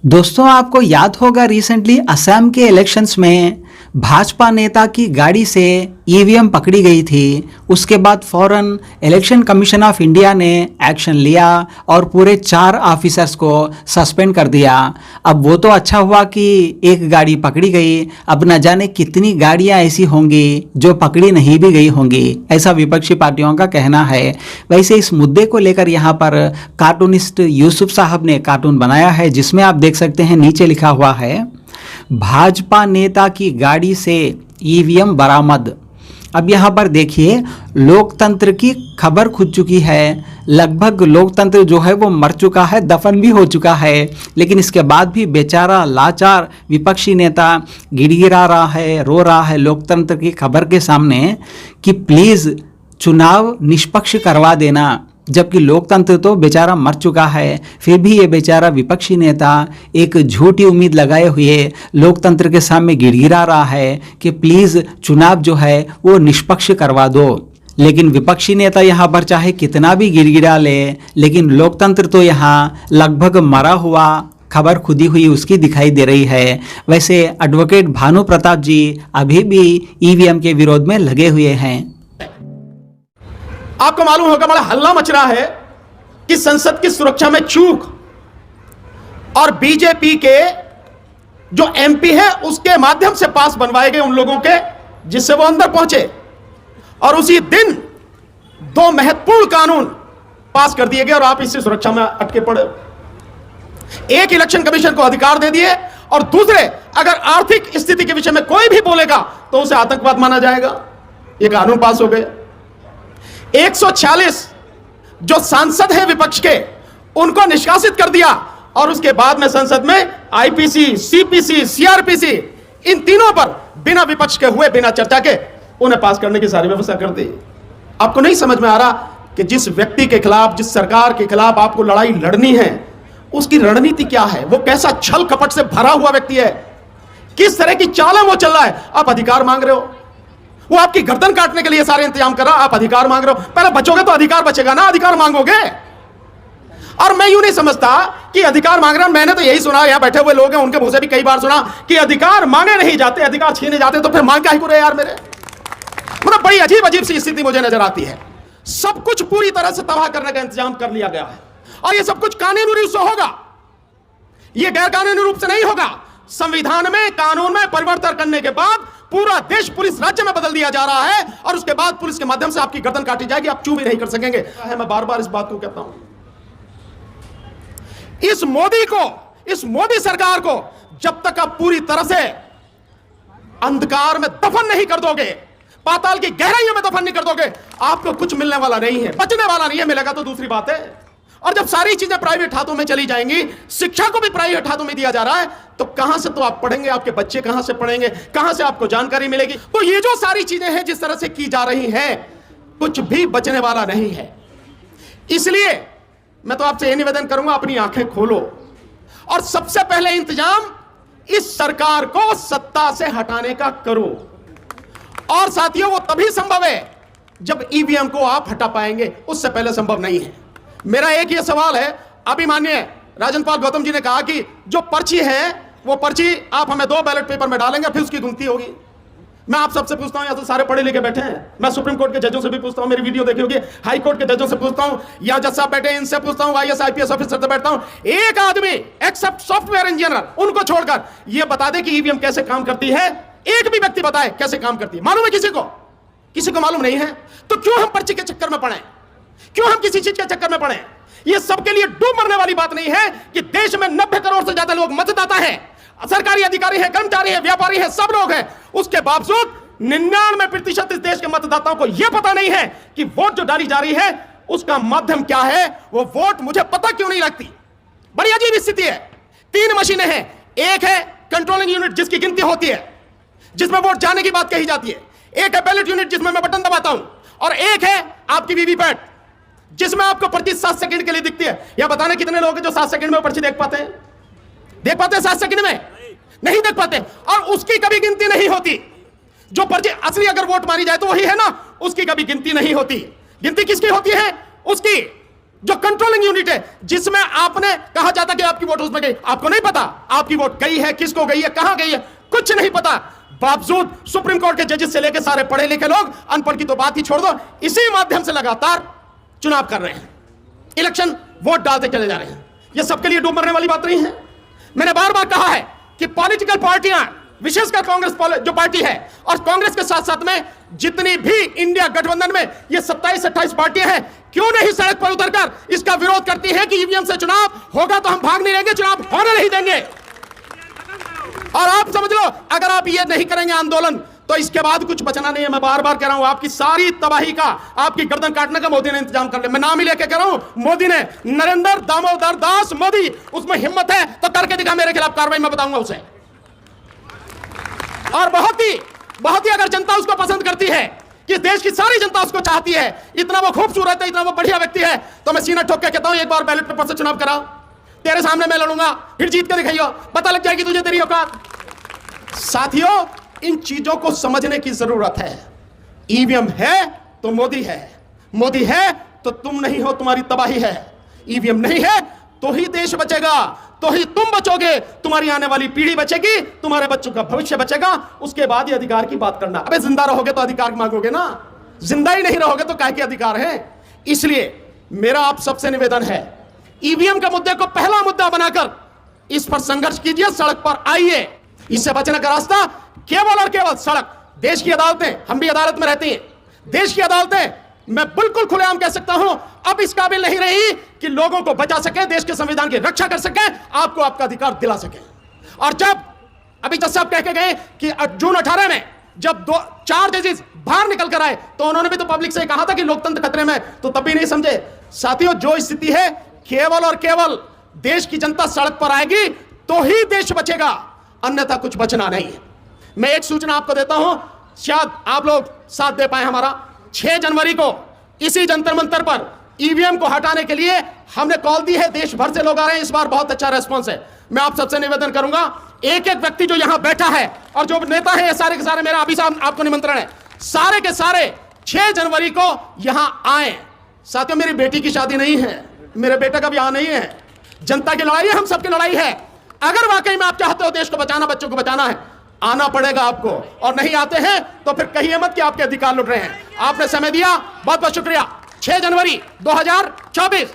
दोस्तों, आपको याद होगा रिसेंटली असम के इलेक्शंस में भाजपा नेता की गाड़ी से ईवीएम पकड़ी गई थी। उसके बाद फौरन इलेक्शन कमीशन ऑफ इंडिया ने एक्शन लिया और पूरे 4 ऑफिसर्स को सस्पेंड कर दिया। अब वो तो अच्छा हुआ कि एक गाड़ी पकड़ी गई, अब न जाने कितनी गाड़ियां ऐसी होंगी जो पकड़ी नहीं भी गई होंगी, ऐसा विपक्षी पार्टियों का कहना है। वैसे इस मुद्दे को लेकर यहाँ पर कार्टूनिस्ट यूसुफ साहब ने कार्टून बनाया है, जिसमें आप देख सकते हैं नीचे लिखा हुआ है, भाजपा नेता की गाड़ी से ईवीएम बरामद। अब यहाँ पर देखिए, लोकतंत्र की खबर खुद चुकी है। लगभग लोकतंत्र जो है वो मर चुका है, दफन भी हो चुका है। लेकिन इसके बाद भी बेचारा लाचार विपक्षी नेता गिड़गिड़ा रहा है, रो रहा है लोकतंत्र की खबर के सामने कि प्लीज़ चुनाव निष्पक्ष करवा देना। जबकि लोकतंत्र तो बेचारा मर चुका है, फिर भी ये बेचारा विपक्षी नेता एक झूठी उम्मीद लगाए हुए लोकतंत्र के सामने गिड़गिड़ा रहा है कि प्लीज़ चुनाव जो है वो निष्पक्ष करवा दो। लेकिन विपक्षी नेता यहाँ पर चाहे कितना भी गिड़गिड़ा ले, लेकिन लोकतंत्र तो यहाँ लगभग मरा हुआ, खबर खुदी हुई उसकी दिखाई दे रही है। वैसे एडवोकेट भानु प्रताप जी अभी भी ईवीएम के विरोध में लगे हुए हैं। आपको मालूम होगा बड़ा हल्ला मच रहा है कि संसद की सुरक्षा में चूक, और बीजेपी के जो एमपी है उसके माध्यम से पास बनवाए गए उन लोगों के जिससे वो अंदर पहुंचे, और उसी दिन 2 महत्वपूर्ण कानून पास कर दिए गए और आप इससे सुरक्षा में अटके पड़े। एक, इलेक्शन कमीशन को अधिकार दे दिए, और दूसरे, अगर आर्थिक स्थिति के विषय में कोई भी बोलेगा तो उसे आतंकवाद माना जाएगा। ये कानून पास हो गए। 146 जो सांसद हैं विपक्ष के, उनको निष्कासित कर दिया, और उसके बाद में संसद में आईपीसी, सीपीसी, सीआरपीसी, इन तीनों पर बिना विपक्ष के हुए, बिना चर्चा के उन्हें पास करने की सारी व्यवस्था कर दी। आपको नहीं समझ में आ रहा कि जिस व्यक्ति के खिलाफ, जिस सरकार के खिलाफ आपको लड़ाई लड़नी है, उसकी रणनीति क्या है, वो कैसा छल कपट से भरा हुआ व्यक्ति है, किस तरह की चालें वो चल रहा है। आप अधिकार मांग रहे हो, वो आपकी गर्दन काटने के लिए सारे इंतजाम कर रहा, आप अधिकार मांग रहे हो। पहले बचोगे तो अधिकार बचेगा ना, अधिकार मांगोगे। और मैं यूं नहीं समझता कि अधिकार मांग रहा, मैंने तो यही मुझे यहां बैठे हुए लोग हैं उनके मुंह से भी कई बार सुना कि अधिकार मांगे नहीं जाते, अधिकार छीने जाते, तो फिर मांग क्या ही करे यार मेरे। मतलब बड़ी अजीब अजीब सी स्थिति मुझे नजर आती है। सब कुछ पूरी तरह से तबाह करने का इंतजाम कर लिया गया है, और यह सब कुछ कानूनी रूप से होगा, यह गैर कानूनी रूप से नहीं होगा। संविधान में, कानून में परिवर्तन करने के बाद पूरा देश पुलिस राज्य में बदल दिया जा रहा है, और उसके बाद पुलिस के माध्यम से आपकी गर्दन काटी जाएगी, आप चू भी नहीं कर सकेंगे। मैं बार बार इस बात को कहता हूं, इस मोदी को, इस मोदी सरकार को जब तक आप पूरी तरह से अंधकार में दफन नहीं कर दोगे, पाताल की गहराइयों में दफन नहीं कर दोगे, आपको कुछ मिलने वाला नहीं है, बचने वाला नहीं है। मिलेगा तो दूसरी बात है। और जब सारी चीजें प्राइवेट हाथों में चली जाएंगी, शिक्षा को भी प्राइवेट हाथों में दिया जा रहा है, तो कहां से तो आप पढ़ेंगे, आपके बच्चे कहां से पढ़ेंगे, कहां से आपको जानकारी मिलेगी। तो ये जो सारी चीजें हैं जिस तरह से की जा रही हैं, कुछ भी बचने वाला नहीं है। इसलिए मैं तो आपसे यह निवेदन करूंगा, अपनी आंखें खोलो, और सबसे पहले इंतजाम इस सरकार को सत्ता से हटाने का करो। और साथियों, वो तभी संभव है जब ईवीएम को आप हटा पाएंगे, उससे पहले संभव नहीं है। मेरा एक ये सवाल है, अभी माननीय राजन पाल गौतम जी ने कहा कि जो पर्ची है वो पर्ची आप हमें 2 बैलेट पेपर में डालेंगे, फिर उसकी गिनती होगी। मैं आप सबसे पूछता हूं, या तो सारे पढ़े लिखे बैठे हैं, मैं सुप्रीम कोर्ट के जजों से भी पूछता हूं, मेरी वीडियो देखी होगी, हाई कोर्ट के जजों से पूछता हूं, या जज साहब बैठे इनसे पूछता हूं, आईएएस आईपीएस ऑफिसर से बैठता हूं, एक आदमी एक्सेप्ट सॉफ्टवेयर इंजीनियर, उनको छोड़कर यह बता दे कि ईवीएम कैसे काम करती है। एक भी व्यक्ति बताए कैसे काम करती है, मालूम है किसी को? किसी को मालूम नहीं है। तो क्यों हम पर्ची के चक्कर में पड़े, क्यों हम किसी चीज के चक्कर में पड़े? यह सबके लिए डूब मरने वाली बात नहीं है कि देश में 90 करोड़ से ज्यादा लोग मतदाता हैं, सरकारी अधिकारी हैं, कर्मचारी हैं, व्यापारी हैं, सब लोग हैं। उसके बावजूद 99% इस देश के मतदाताओं को यह पता नहीं है कि वोट जो डाली जा रही है उसका माध्यम क्या है, वो वोट मुझे पता क्यों नहीं लगती। बड़ी अजीब स्थिति है। 3 मशीनें हैं, एक है कंट्रोलिंग यूनिट जिसकी गिनती होती है, जिसमें वोट जाने की बात कही जाती है, एक है बैलेट यूनिट जिसमें मैं बटन दबाता हूं, और एक है आपकी वीवीपैट जिसमें आपको पर्ची 7 सेकंड के लिए दिखती है। या बताना कितने लोग हैं जो 7 सेकंड में पर्ची देख पाते हैं? देख पाते हैं 7 सेकंड में? नहीं देख पाते, और उसकी कभी गिनती नहीं होती। जो पर्ची असली अगर वोट मारी जाए तो वही है ना, उसकी कभी गिनती नहीं होती। गिनती किसकी होती है? उसकी जो कंट्रोलिंग यूनिट है, जिसमें आपने कहा जाता कि आपकी वोट उसमें गई, आपको नहीं पता आपकी वोट गई है, किसको गई है, कहां गई है, कुछ नहीं पता। बावजूद सुप्रीम कोर्ट के जजेस से लेकर सारे पढ़े लिखे लोग, अनपढ़ की तो बात ही छोड़ दो, इसी माध्यम से लगातार चुनाव कर रहे हैं, इलेक्शन वोट डालते चले जा रहे हैं। यह सबके लिए डूब मरने वाली बात नहीं है। मैंने बार बार कहा है कि पॉलिटिकल पार्टियां, विशेषकर कांग्रेस जो पार्टी है, और कांग्रेस के साथ साथ में जितनी भी इंडिया गठबंधन में ये 27-28 पार्टियां हैं, क्यों नहीं सड़क पर उतरकर इसका विरोध करती है कि ईवीएम से चुनाव होगा तो हम भाग नहीं रहेंगे, चुनाव होने नहीं देंगे। और आप समझ लो, अगर आप ये नहीं करेंगे आंदोलन, तो इसके बाद कुछ बचना नहीं है। मैं बार बार कह रहा हूं, आपकी सारी तबाही का, आपकी गर्दन काटने का मोदी ने इंतजाम कर लिया। मैं नाम ही लेके कह रहा हूं, मोदी ने, नरेंद्र दामोदर दास मोदी, उसमें हिम्मत है तो करके दिखा, मेरे खिलाफ कार्रवाई मैं बताऊंगा उसे। और बहुत ही अगर जनता उसको पसंद करती है, कि देश की सारी जनता उसको चाहती है, इतना वो खूबसूरत है, इतना वो बढ़िया व्यक्ति है, तो मैं सीना ठोक के कहता हूं, एक बार बैलेट पेपर से चुनाव कराओ, तेरे सामने मैं लड़ूंगा, फिर जीत के दिखाइयो, पता लग जाएगी तुझे तेरी औकात। साथियों, इन चीजों को समझने की जरूरत है। ईवीएम है तो मोदी है, मोदी है तो तुम नहीं हो, तुम्हारी तबाही है। ईवीएम नहीं है तो ही देश बचेगा, तो ही तुम बचोगे, तुम्हारी आने वाली पीढ़ी बचेगी, तुम्हारे बच्चों का भविष्य बचेगा। उसके बाद ये अधिकार की बात करना। अबे जिंदा रहोगे तो अधिकार मांगोगे ना, जिंदा ही नहीं रहोगे तो काहे के अधिकार है। इसलिए मेरा आप सबसे निवेदन है, ईवीएम के मुद्दे को पहला मुद्दा बनाकर इस पर संघर्ष कीजिए, सड़क पर आइए। इससे बचने का रास्ता केवल और केवल सड़क। देश की अदालतें, हम भी अदालत में रहते हैं, देश की अदालतें, मैं बिल्कुल खुलेआम कह सकता हूं, अब इस काबिल नहीं रही कि लोगों को बचा सके, देश के संविधान की रक्षा कर सके, आपको आपका अधिकार दिला सके। और जब अभी जज साहब कह के गए कि जून 18 में जब 4 जजेस बाहर निकल कर आए, तो उन्होंने भी तो पब्लिक से कहा था कि लोकतंत्र खतरे में, तो तब भी नहीं समझे। साथियों, जो स्थिति है, केवल और केवल देश की जनता सड़क पर आएगी तो ही देश बचेगा, अन्यथा कुछ बचना नहीं है। मैं एक सूचना आपको देता हूं, शायद आप लोग साथ दे पाए हमारा। 6 जनवरी को इसी जंतर मंतर पर ईवीएम को हटाने के लिए हमने कॉल दी है, देश भर से लोग आ रहे हैं, इस बार बहुत अच्छा रेस्पॉन्स है। मैं आप सबसे निवेदन करूंगा, एक एक व्यक्ति जो यहां बैठा है और जो नेता है, ये सारे के सारे, मेरा अभी आपको निमंत्रण है, सारे के सारे 6 जनवरी को यहां आए। साथियों, मेरी बेटी की शादी नहीं है, मेरे बेटे का भी यहां नहीं है, जनता की लड़ाई है, हम सबकी लड़ाई है। अगर वाकई में आप चाहते हो देश को बचाना, बच्चों को बचाना है, आना पड़ेगा आपको, और नहीं आते हैं तो फिर कहिए मत कि आपके अधिकार लुट रहे हैं। आपने समय दिया, बहुत बहुत शुक्रिया। 6 जनवरी 2024